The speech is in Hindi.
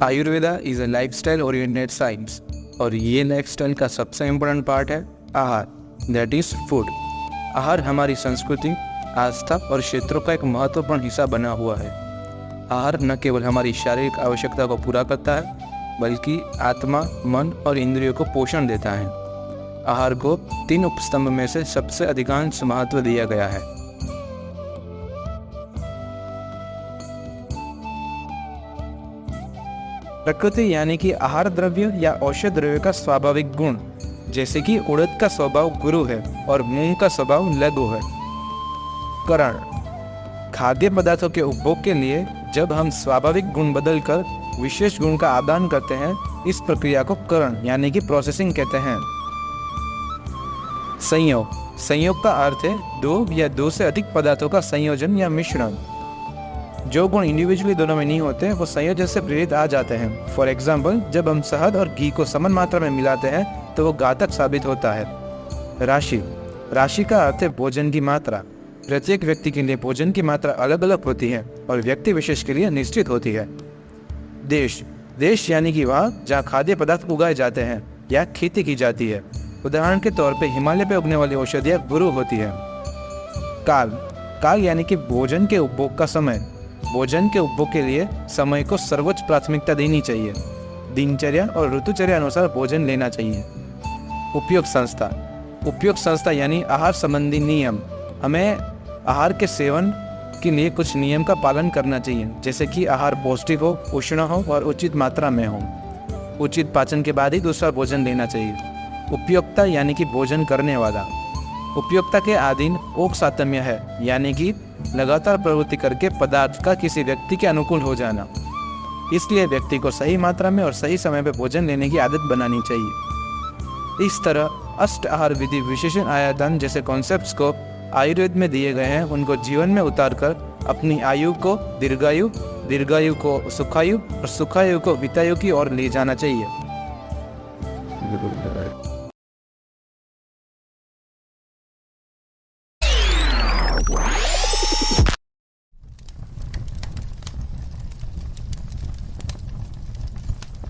Ayurveda is a lifestyle oriented science और ये लाइफस्टाइल का सबसे इम्पोर्टेंट पार्ट है आहार, दैट इज़ फूड। आहार हमारी संस्कृति, आस्था और क्षेत्रों का एक महत्वपूर्ण हिस्सा बना हुआ है। आहार न केवल हमारी शारीरिक आवश्यकता को पूरा करता है बल्कि आत्मा, मन और इंद्रियों को पोषण देता है। आहार को 3 उपस्तंभ में से सबसे अधिकांश महत्व दिया गया है। प्रकृति यानी कि आहार द्रव्य या औषध द्रव्य का स्वाभाविक गुण, जैसे कि उड़द का स्वभाव गुरु है और मूंग का स्वभाव लघु है। करण, खाद्य पदार्थों के उपभोग के लिए जब हम स्वाभाविक गुण बदलकर विशेष गुण का आदान करते हैं, इस प्रक्रिया को करण यानी कि प्रोसेसिंग कहते हैं। संयोग, संयोग का अर्थ है 2 या 2 से अधिक पदार्थों का संयोजन या मिश्रण। जो गुण इंडिविजुअली दोनों में नहीं होते वो संयोजन से प्रेरित आ जाते हैं। फॉर एग्जाम्पल, जब हम शहद और घी को समान मात्रा में मिलाते हैं तो वो घातक साबित होता है। राशि, राशि का अर्थ है भोजन की मात्रा। प्रत्येक व्यक्ति के लिए भोजन की मात्रा अलग अलग होती है और व्यक्ति विशेष के लिए निश्चित होती है। देश, देश यानी कि वहाँ जहाँ खाद्य पदार्थ उगाए जाते हैं या खेती की जाती है। उदाहरण के तौर पे हिमालय पे उगने वाली औषधियाँ गुरु होती है। काल, काल यानी कि भोजन के उपभोग का समय। भोजन के उपभोग के लिए समय को सर्वोच्च प्राथमिकता देनी चाहिए। दिनचर्या और ऋतुचर्या अनुसार भोजन लेना चाहिए। उपयोग संस्था, उपयोग संस्था यानी आहार संबंधी नियम। हमें आहार के सेवन के लिए कुछ नियम का पालन करना चाहिए, जैसे कि आहार पौष्टिक हो, उष्ण हो और उचित मात्रा में हो। उचित पाचन के बाद ही दूसरा भोजन लेना चाहिए। उपयोक्ता यानी कि भोजन करने वाला। उपयोक्ता के अधीन ओक सातम्य है, यानी कि लगातार प्रवृत्ति करके पदार्थ का किसी व्यक्ति के अनुकूल हो जाना। इसलिए व्यक्ति को सही मात्रा में और सही समय पर भोजन लेने की आदत बनानी चाहिए। इस तरह अष्ट आहार विधि, विशेषण आयातन जैसे कॉन्सेप्ट्स को आयुर्वेद में दिए गए हैं, उनको जीवन में उतारकर अपनी आयु को दीर्घायु, दीर्घायु को सुखायु और सुखायु को वित्तायु की ओर ले जाना चाहिए।